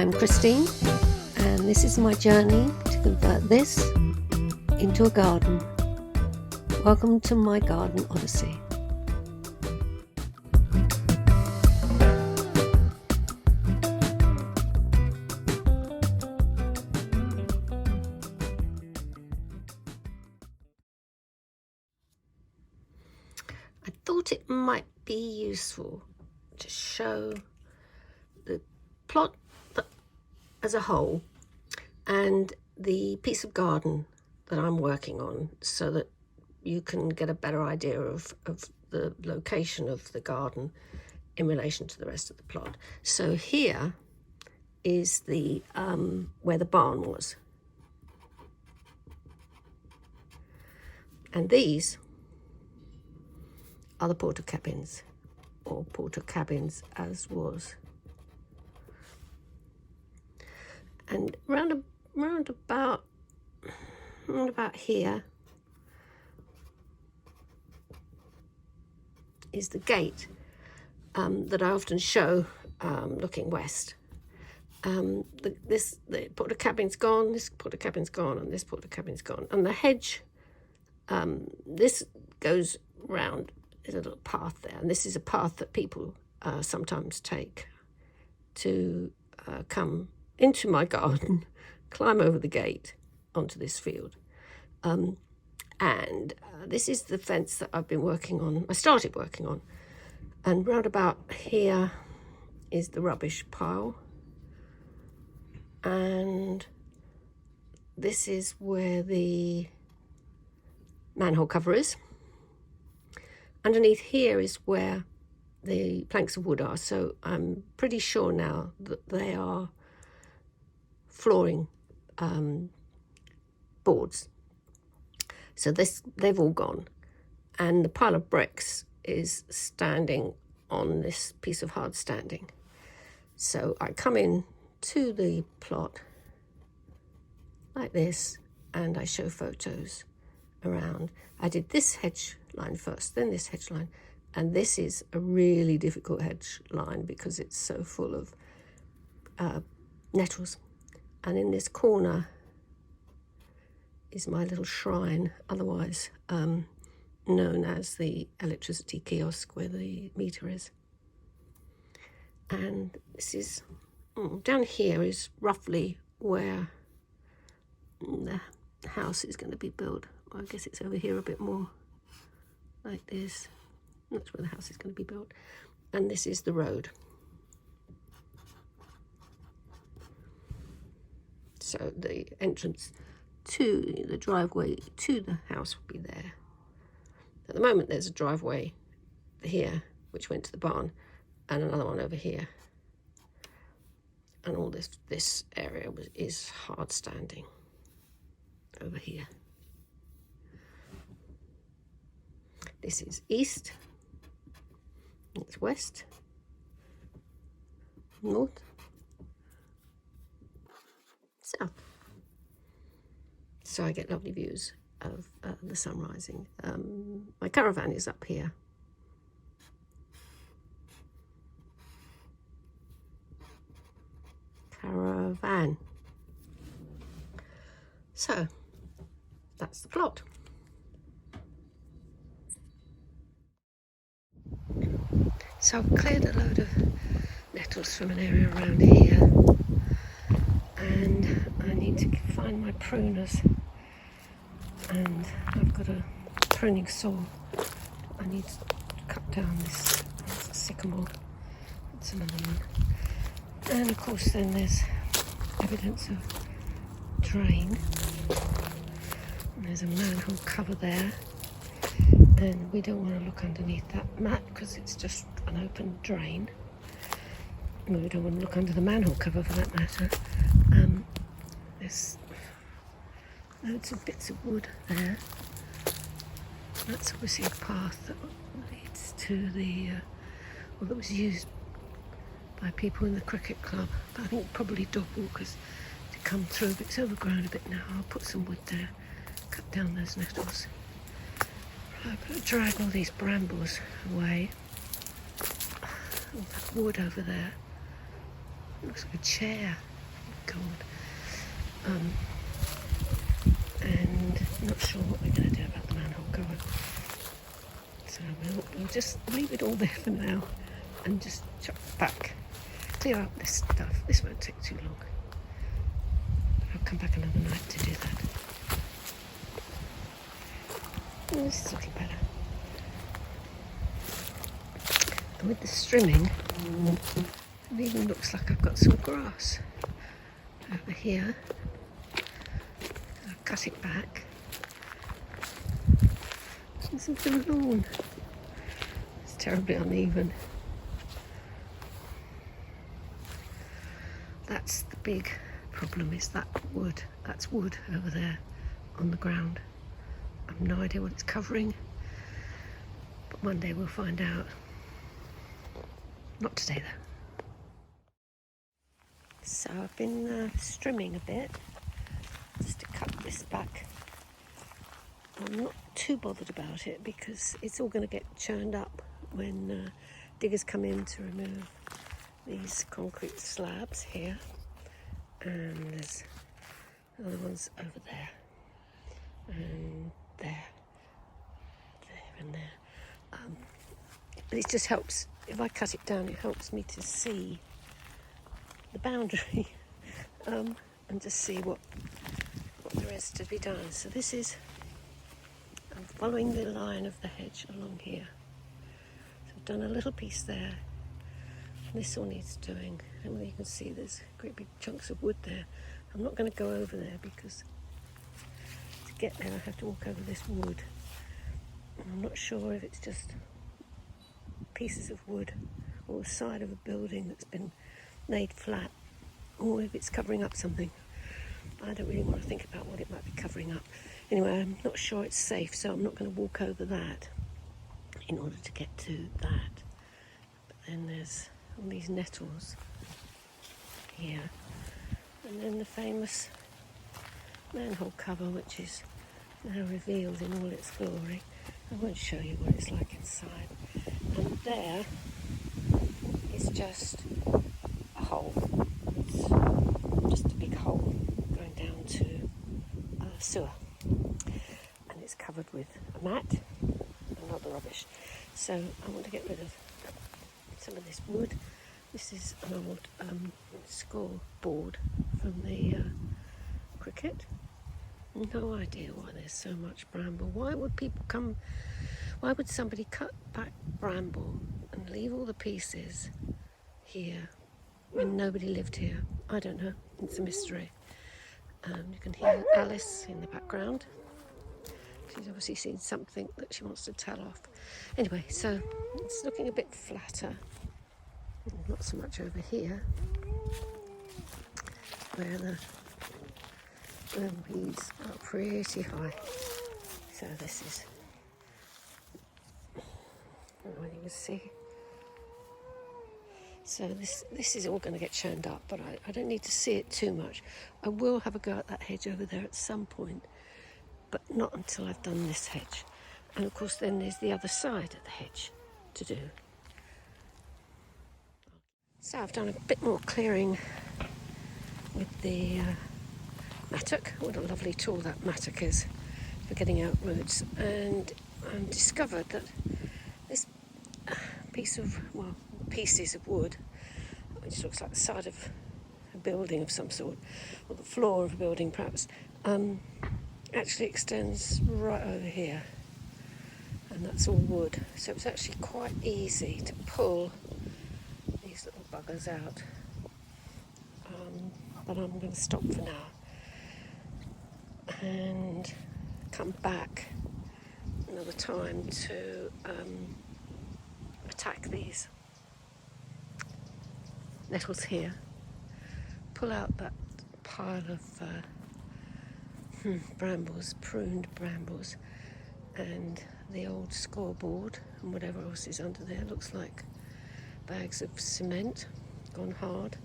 I'm Christine, and this is my journey to convert this into a garden. Welcome to my Garden Odyssey. I thought it might be useful to show the plot as a whole and the piece of garden that I'm working on, so that you can get a better idea of the location of the garden in relation to the rest of the plot. So here is the where the barn was, and these are the porter cabins, or porter cabins as was. And round about here is the gate that I often show looking west. The porter cabin's gone, this porter cabin's gone, and this porter cabin's gone. And the hedge, this goes round. There's a little path there, and this is a path that people sometimes take to come into my garden, climb over the gate onto this field. And this is the fence that I've been working on. I started working on. And round about here is the rubbish pile. And this is where the manhole cover is. Underneath here is where the planks of wood are. So I'm pretty sure now that they are flooring boards. So they've all gone, and the pile of bricks is standing on this piece of hard standing. So I come in to the plot like this, and I show photos around. I did this hedge line first, then this hedge line, and this is a really difficult hedge line because it's so full of nettles. And in this corner is my little shrine, otherwise known as the electricity kiosk where the meter is. And this is, down here is roughly where the house is going to be built. I guess it's over here a bit more, like this. That's where the house is going to be built. And this is the road. So the entrance to the driveway to the house will be there. At the moment there's a driveway here which went to the barn, and another one over here. And all this area is hard standing over here. This is east, it's west, north, south. So I get lovely views of the sun rising. My caravan is up here. Caravan. So that's the plot. So I've cleared a load of nettles from an area around here, and I need to find my pruners, and I've got a pruning saw. I need to cut down this sycamore. It's another one. And of course then there's evidence of drain. And there's a manhole cover there, and we don't want to look underneath that mat because it's just an open drain. We don't want to look under the manhole cover for that matter. There's loads of bits of wood there. That's obviously a path that leads to that was used by people in the cricket club. But I think probably dog walkers to come through, but it's overgrown a bit now. I'll put some wood there, cut down those nettles. I've got to drag all these brambles away. All that wood over there. Looks like a chair. God. And not sure what we're going to do about the manhole cover. So we'll just leave it all there for now and just chuck it back. Clear up this stuff. This won't take too long. I'll come back another night to do that. Oh, this is looking better. And with the strimming, it even looks like I've got some grass over here. I'll cut it back. And some of the lawn. It's terribly uneven. That's the big problem, is that wood. That's wood over there on the ground. I've no idea what it's covering, but one day we'll find out. Not today though. So I've been strimming a bit just to cut this back. I'm not too bothered about it because it's all going to get churned up when diggers come in to remove these concrete slabs here, and there's other ones over there and there and there. But it just helps, if I cut it down, it helps me to see the boundary and just see what there is to be done. So this is, I'm following the line of the hedge along here. So I've done a little piece there. This all needs doing, and you can see there's great big chunks of wood there. I'm not going to go over there because to get there I have to walk over this wood. And I'm not sure if it's just pieces of wood or the side of a building that's been laid flat, or if it's covering up something. I don't really want to think about what it might be covering up. Anyway, I'm not sure it's safe, so I'm not going to walk over that in order to get to that. But then there's all these nettles here, and then the famous manhole cover, which is now revealed in all its glory. I won't show you what it's like inside. And there is just a hole. It's just a big hole going down to a sewer, and it's covered with a mat and other rubbish. So I want to get rid of some of this wood. This is an old scoreboard from the cricket. No idea why there's so much bramble. Why would somebody cut back bramble and leave all the pieces here when nobody lived here? I don't know. It's a mystery. You can hear Alice in the background. She's obviously seen something that she wants to tell off. Anyway, so it's looking a bit flatter. Not so much over here, where the weeds are pretty high. So this is, I don't know whether you can see. So this is all going to get churned up, but I don't need to see it too much. I will have a go at that hedge over there at some point, but not until I've done this hedge. And of course then there's the other side of the hedge to do. So I've done a bit more clearing with the mattock. What a lovely tool that mattock is for getting out roots. And I've discovered that this pieces of wood, which looks like the side of a building of some sort, or the floor of a building perhaps, actually extends right over here. And that's all wood. So it's actually quite easy to pull these little buggers out. But I'm going to stop for now and come back another time to attack these nettles here. Pull out that pile of brambles, pruned brambles, and the old scoreboard and whatever else is under there. Looks like bags of cement gone hard.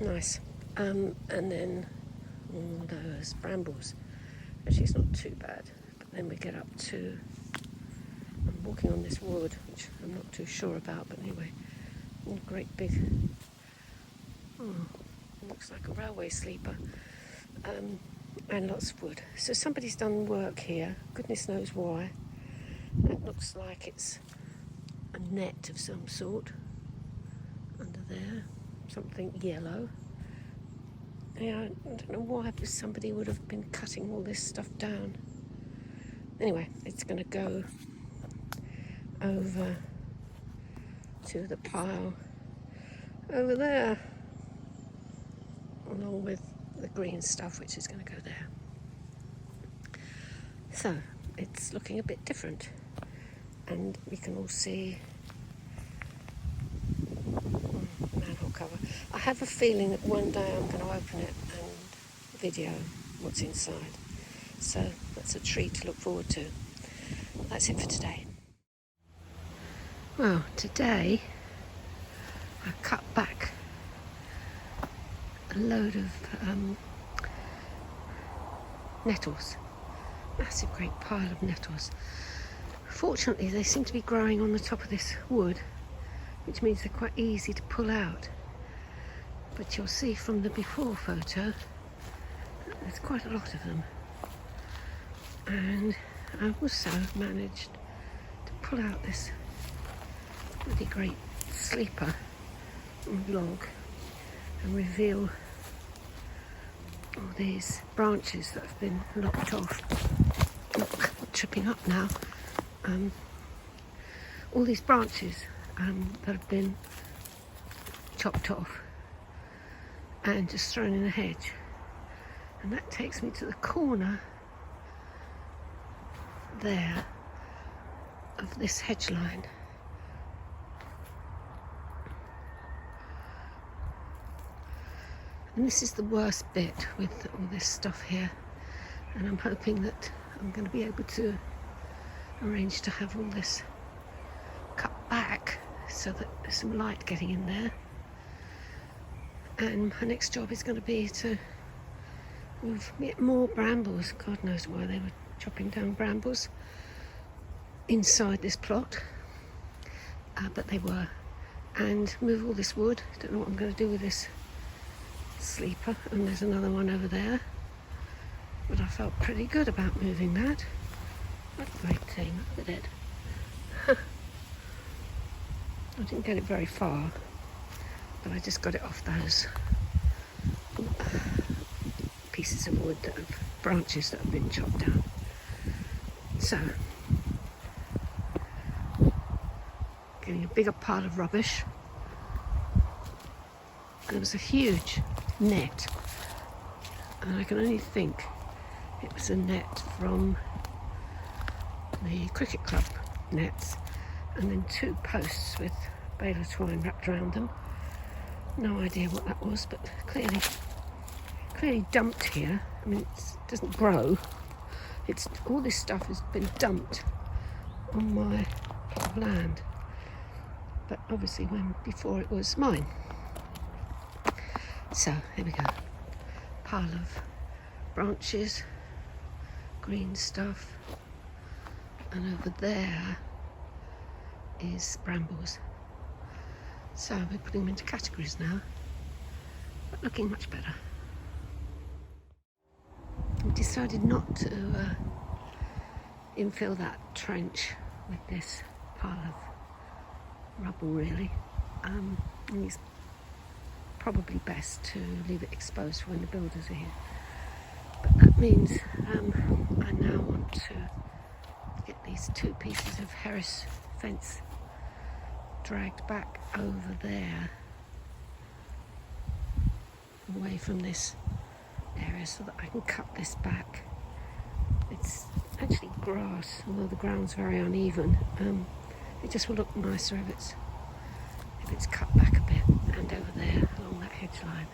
Nice. And then all those brambles. Actually, it's not too bad. But then we get up to, I'm walking on this wood, which I'm not too sure about, but anyway, all great big looks like a railway sleeper, and lots of wood. So somebody's done work here, goodness knows why. It looks like it's a net of some sort under there, something yellow. Yeah, I don't know why somebody would have been cutting all this stuff down. Anyway, it's going to go over to the pile over there, along with the green stuff, which is going to go there. So it's looking a bit different, and we can all see manhole cover. I have a feeling that one day I'm going to open it and video what's inside. So that's a treat to look forward to. That's it for today. Well, today I cut back a load of nettles. Massive great pile of nettles. Fortunately, they seem to be growing on the top of this wood, which means they're quite easy to pull out. But you'll see from the before photo, there's quite a lot of them. And I also managed to pull out this really great sleeper log and reveal all these branches that have been lopped off. Not tripping up now. All these branches that have been chopped off and just thrown in a hedge. And that takes me to the corner there of this hedge line. And this is the worst bit with all this stuff here, and I'm hoping that I'm going to be able to arrange to have all this cut back so that there's some light getting in there. And my next job is going to be to move more brambles. God knows why they were chopping down brambles inside this plot, but they were. And move all this wood. Don't know what I'm going to do with this sleeper, and there's another one over there, but I felt pretty good about moving that. What a great thing, look at it. I didn't get it very far, but I just got it off those pieces of wood, branches that have been chopped down. So, getting a bigger pile of rubbish. There was a huge net, and I can only think it was a net from the cricket club nets, and then 2 posts with baler twine wrapped around them. No idea what that was, but clearly dumped here. I mean, it doesn't grow. It's all this stuff has been dumped on my plot of land, but obviously before it was mine. So here we go. Pile of branches, green stuff, and over there is brambles. So we're putting them into categories now, but looking much better. I decided not to infill that trench with this pile of rubble, really. It's probably best to leave it exposed when the builders are here. But that means I now want to get these 2 pieces of Harris fence dragged back over there, away from this area, so that I can cut this back. It's actually grass, although the ground's very uneven. It just will look nicer if it's cut back a bit, and over there along that hedge line.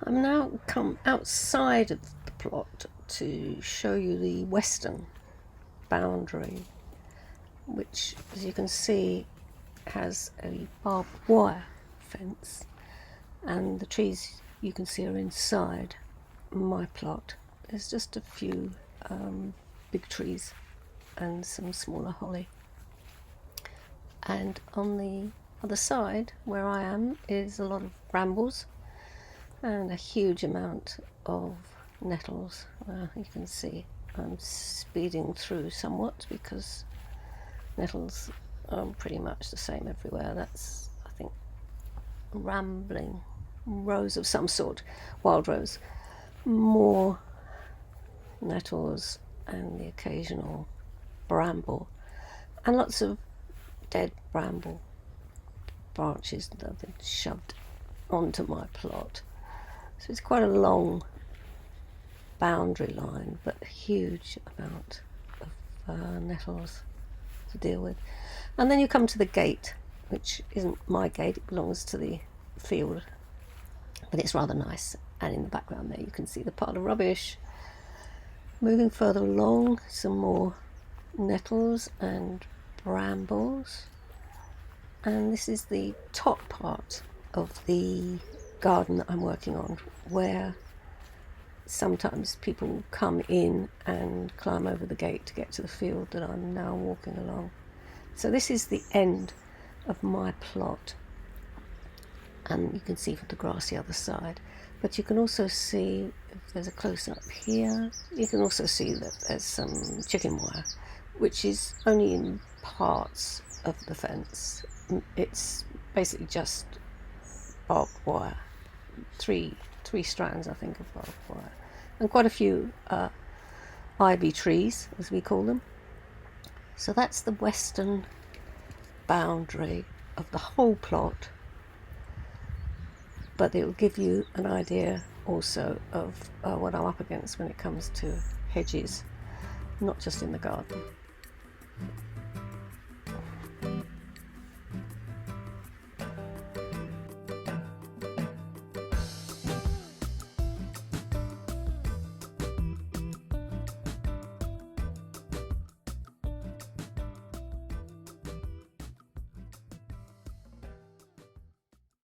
I'm now come outside of the plot to show you the western boundary, which, as you can see, has a barbed wire fence, and the trees you can see are inside my plot. There's just a few big trees and some smaller holly. and on the other side where I am is a lot of brambles and a huge amount of nettles. You can see I'm speeding through somewhat because nettles are pretty much the same everywhere. That's, I think, rambling rose of some sort, wild rose, more nettles and the occasional bramble, and lots of dead bramble branches that have been shoved onto my plot. So it's quite a long boundary line, but a huge amount of nettles to deal with. And then you come to the gate, which isn't my gate, it belongs to the field, but it's rather nice. And in the background there you can see the pile of rubbish. Moving further along, some more nettles and brambles, and this is the top part of the garden that I'm working on, where sometimes people come in and climb over the gate to get to the field that I'm now walking along. So this is the end of my plot, and you can see from the grass the other side, but you can also see, if there's a close-up here, you can also see that there's some chicken wire, which is only in parts of the fence. It's basically just barbed wire, three strands I think of barbed wire, and quite a few ivy trees, as we call them. So that's the western boundary of the whole plot, but it will give you an idea also of what I'm up against when it comes to hedges, not just in the garden.